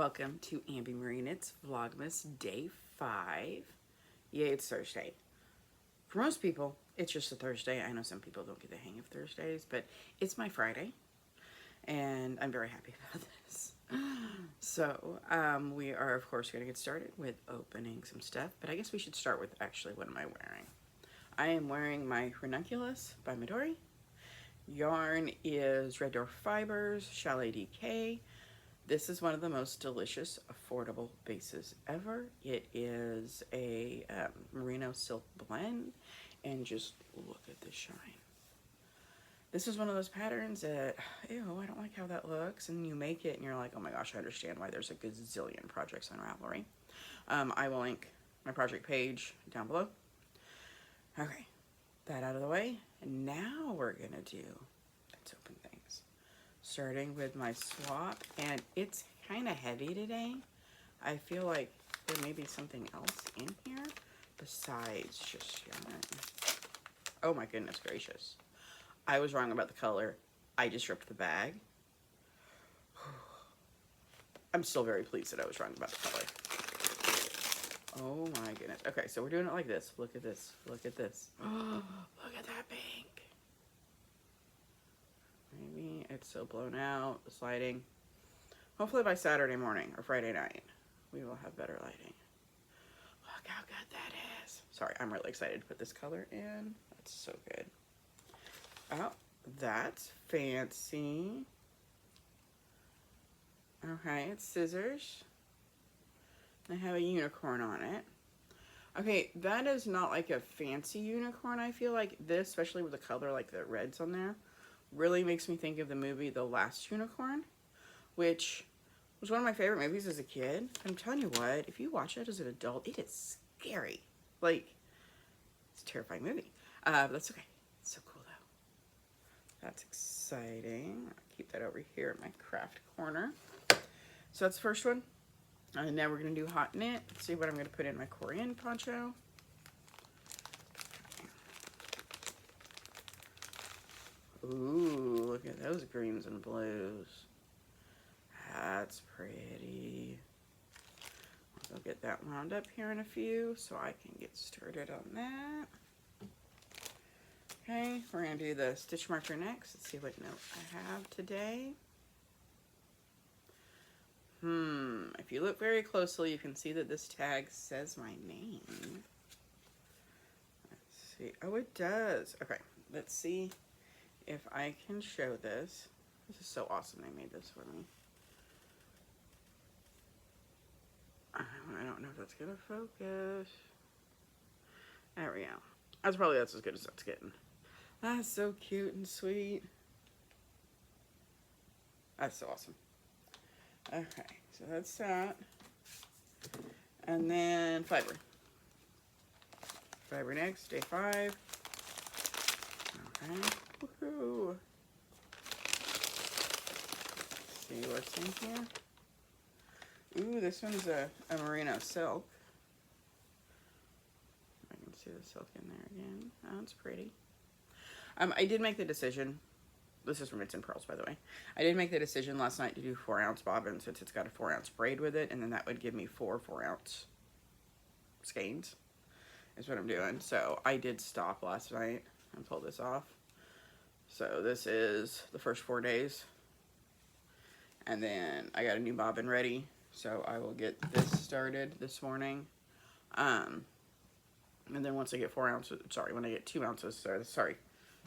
Welcome to AMBYMARIEKNITS VLOGMAS Day 5. Yay, it's Thursday. For most people, it's just a Thursday. I know some people don't get the hang of Thursdays, but it's my Friday, and I'm very happy about this. So, we are, of course, going to get started with opening some stuff, but I guess we should start with actually what am I wearing. I am wearing my Ranunculus by Midori. Yarn is Red Dwarf Fibers, Chalet DK. This is one of the most delicious, affordable bases ever. It is a merino silk blend, and just look at the shine. This is one of those patterns that, ew, I don't like how that looks, and you make it and you're like, oh my gosh, I understand why there's a gazillion projects on Ravelry. I will link my project page down below. Okay, that out of the way, and now we're gonna do, let's open things. Starting with my swap, and it's kind of heavy today. I feel like there may be something else in here besides just yarn. Oh my goodness gracious. I was wrong about the color. I just ripped the bag. I'm still very pleased that I was wrong about the color. Oh my goodness. Okay, so we're doing it like this. Look at this. Look at this. Oh, look at that pink. Maybe it's so blown out, the lighting. Hopefully by Saturday morning or Friday night, we will have better lighting. Look how good that is. Sorry, I'm really excited to put this color in. That's so good. Oh, that's fancy. Okay, it's scissors. I have a unicorn on it. Okay, that is not like a fancy unicorn. I feel like this, especially with the color like the reds on there, really makes me think of the movie The Last Unicorn, which was one of my favorite movies as a kid. I'm telling you what, if you watch it as an adult, it is scary. Like, it's a terrifying movie. But that's okay. It's so cool though. That's exciting. I'll keep that over here in my craft corner. So that's the first one. And now we're going to do hot knit. Let's see what I'm going to put in my Coorie poncho. Ooh, look at those greens and blues. That's pretty. I'll get that wound up here in a few so I can get started on that. Okay, we're going to do the stitch marker next. Let's see what note I have today. If you look very closely, you can see that this tag says my name. Let's see. Oh, it does. Okay, let's see if I can show this. This is so awesome they made this for me. I don't know if that's gonna focus. There we go. That's as good as that's getting. That's so cute and sweet. That's so awesome. Okay, so that's that. And then fiber. Fiber next, day 5. Okay. Woohoo. Let's see what's in here. Ooh, this one's a merino silk. I can see the silk in there again. Oh, it's pretty. I did make the decision. This is from Knitzandpearls, by the way. I did make the decision last night to do 4-ounce bobbin since it's got a 4-ounce braid with it, and then that would give me 4 4-ounce skeins, is what I'm doing. So I did stop last night and pull this off. So this is the first 4 days, and then I got a new bobbin ready, so I will get this started this morning. And then once I get 4 ounces, sorry, when I get 2 ounces, sorry,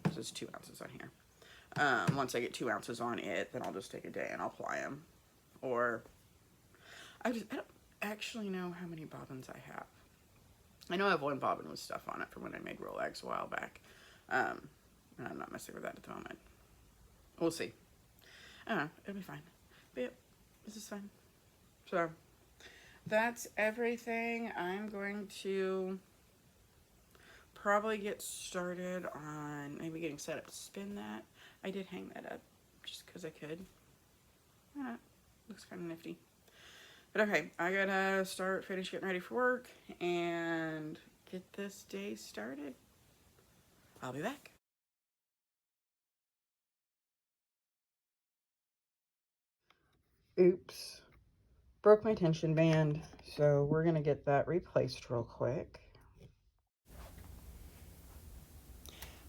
this is 2 ounces on here. Once I get 2 ounces on it, then I'll just take a day and I'll ply them. Or, I don't actually know how many bobbins I have. I know I have one bobbin with stuff on it from when I made Rolex a while back. And I'm not messing with that at the moment. We'll see. I don't know, it'll be fine. But yep, this is fine. So, that's everything. I'm going to probably get started on maybe getting set up to spin that. I did hang that up just because I could. Why not? Looks kind of nifty. But okay, I gotta finish getting ready for work and get this day started. I'll be back. Oops. broke my tension band, so we're gonna get that replaced real quick.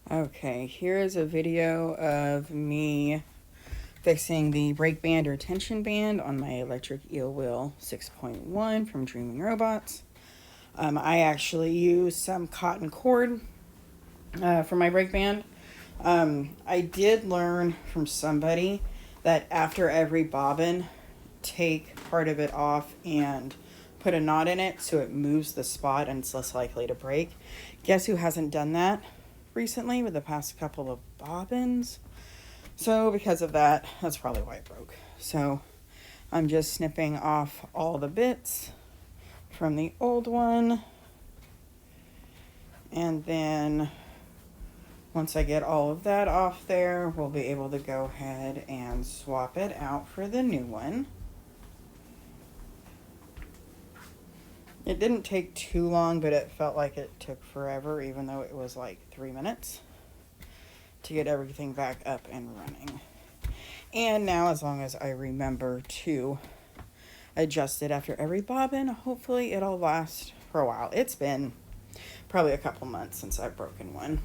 Okay, here is a video of me fixing the brake band or tension band on my electric eel wheel 6.1 from Dreaming Robots. I actually use some cotton cord for my brake band. I did learn from somebody that after every bobbin, take part of it off and put a knot in it so it moves the spot and it's less likely to break. Guess who hasn't done that recently with the past couple of bobbins? So because of that, that's probably why it broke. So I'm just snipping off all the bits from the old one. And then once I get all of that off there, we'll be able to go ahead and swap it out for the new one. It didn't take too long, but it felt like it took forever, even though it was like 3 minutes to get everything back up and running. And now, as long as I remember to adjust it after every bobbin, hopefully it'll last for a while. It's been probably a couple months since I've broken one.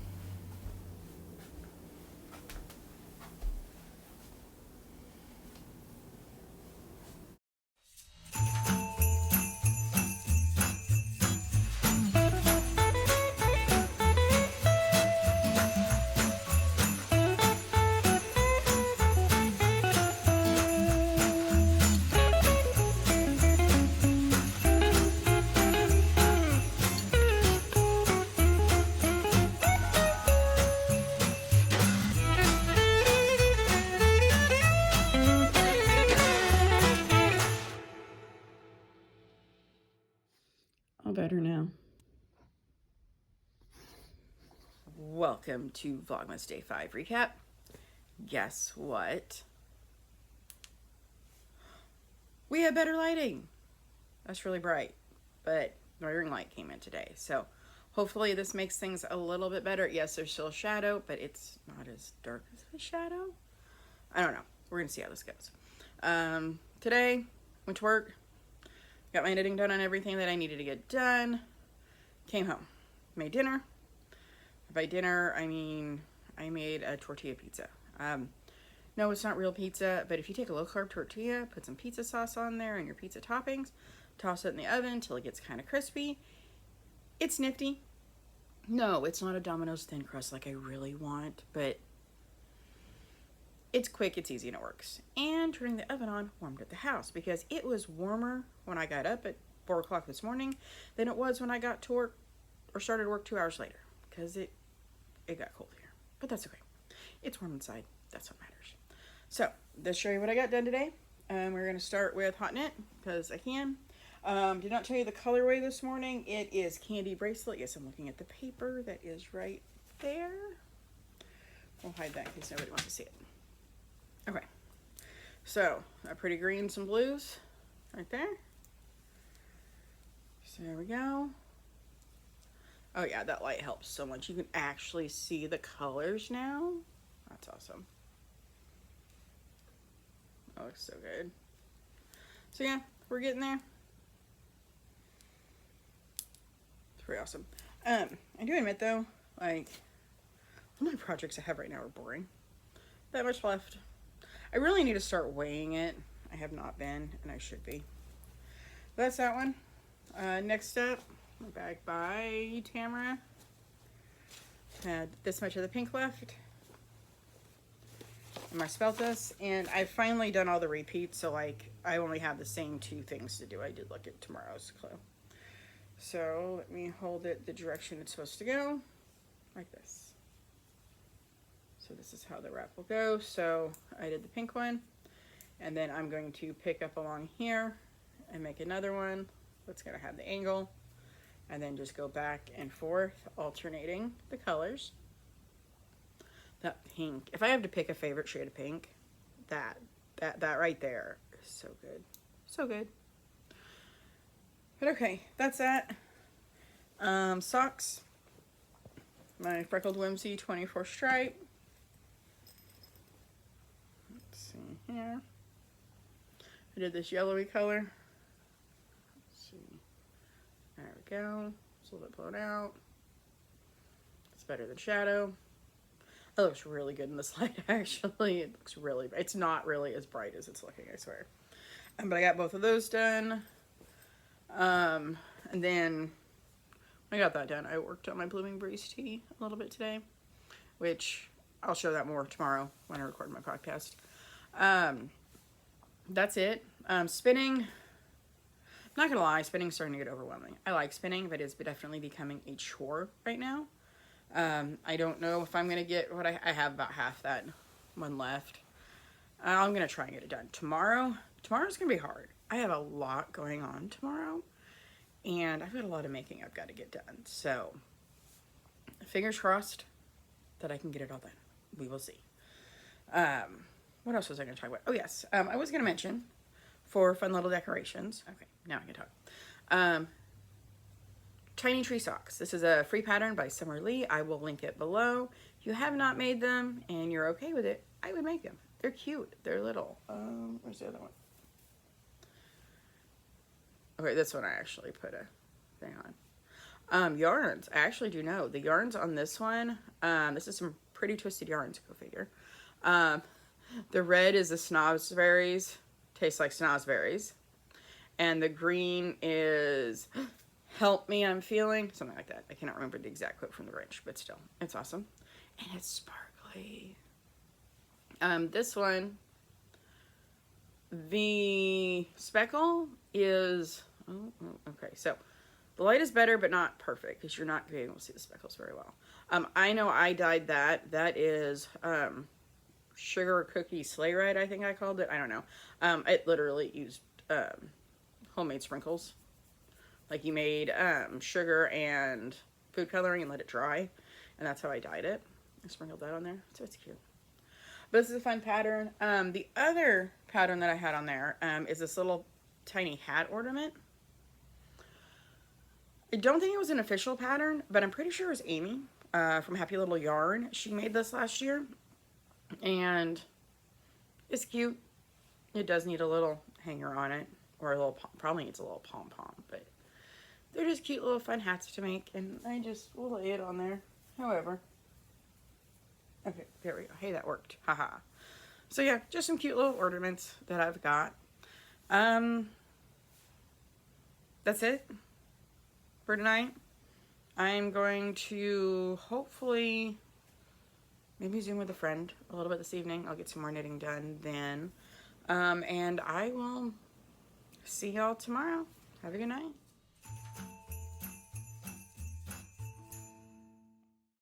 All better now. Welcome to Vlogmas Day 5 recap. Guess what? We have better lighting. That's really bright, but my ring light came in today, so hopefully this makes things a little bit better. Yes, there's still shadow, but it's not as dark as the shadow. I don't know. We're gonna see how this goes. Today, went to work, got my knitting done on everything that I needed to get done, came home, made dinner. By dinner, I mean I made a tortilla pizza. No, it's not real pizza, but if you take a low-carb tortilla, put some pizza sauce on there and your pizza toppings, toss it in the oven until it gets kind of crispy. It's nifty. No, it's not a Domino's thin crust like I really want, but it's quick, it's easy, and it works. And turning the oven on warmed up the house because it was warmer when I got up at 4 o'clock this morning than it was when I got to work or started work 2 hours later because it got cold here. But that's okay. It's warm inside. That's what matters. So, let's show you what I got done today. We're going to start with Hot Knit because I can. Did not tell you the colorway this morning. It is Candy Bracelet. Yes, I'm looking at the paper that is right there. We'll hide that in case nobody wants to see it. Okay. So, a pretty greens and blues right there. So there we go. Oh yeah, that light helps so much. You can actually see the colors now. That's awesome. That looks so good. So yeah, we're getting there. It's pretty awesome. I do admit though, like, all my projects I have right now are boring. That much left. I really need to start weighing it. I have not been, and I should be. That's that one. Next up, my bag by Tamara. Had this much of the pink left. And my Speltas. And I've finally done all the repeats, so like I only have the same 2 things to do. I did look at tomorrow's clue. So let me hold it the direction it's supposed to go. Like this. So this is how the wrap will go. So I did the pink one. And then I'm going to pick up along here and make another one. That's going to have the angle. And then just go back and forth, alternating the colors. That pink, if I have to pick a favorite shade of pink, that right there is so good. So good. But okay, that's that. Socks. My Freckled Whimsy 24 stripe. Let's see here. I did this yellowy color. go. It's a little bit blown out. It's better than shadow. It looks really good in this light, actually. It looks really, it's not really as bright as it's looking, I swear. But I got both of those done. And then I got that done. I worked on my Blooming Breeze tee a little bit today, which I'll show that more tomorrow when I record my podcast. That's it. Spinning, I'm not gonna lie, spinning's starting to get overwhelming. I like spinning, but it's definitely becoming a chore right now. I don't know if I'm gonna get what I have about half that one left. I'm gonna try and get it done tomorrow's gonna be hard. I have a lot going on tomorrow, and I've got a lot of making I've got to get done. So fingers crossed that I can get it all done. We will see. What else was I gonna talk about? Oh yes, I was gonna mention for fun little decorations. Okay, now I can talk. Tiny tree socks. This is a free pattern by Summer Lee. I will link it below. If you have not made them and you're okay with it, I would make them. They're cute. They're little. Where's the other one? Okay, this one I actually put a thing on. Yarns. I actually do know. The yarns on this one, this is some pretty twisted yarns, go figure. The red is the snozberries. Tastes like snozberries. And the green is... Help me, I'm feeling, something like that. I cannot remember the exact quote from the Grinch, but still, it's awesome. And it's sparkly. This one, the speckle is, okay, so the light is better, but not perfect, because you're not being able to see the speckles very well. I know I dyed that. That is Sugar Cookie Sleigh Ride, I think I called it. I don't know. It literally used homemade sprinkles. Like you made sugar and food coloring and let it dry. And that's how I dyed it. I sprinkled that on there. So it's cute. But this is a fun pattern. The other pattern that I had on there is this little tiny hat ornament. I don't think it was an official pattern, but I'm pretty sure it was Amy from Happy Little Yarn. She made this last year. And it's cute. It does need a little hanger on it. Or a little, probably needs a little pom-pom, but they're just cute little fun hats to make, and I just will lay it on there. However, okay, there we go. Hey, that worked. Haha. So yeah, just some cute little ornaments that I've got. That's it for tonight. I'm going to hopefully maybe Zoom with a friend a little bit this evening. I'll get some more knitting done then. And I will see y'all tomorrow. Have a good night.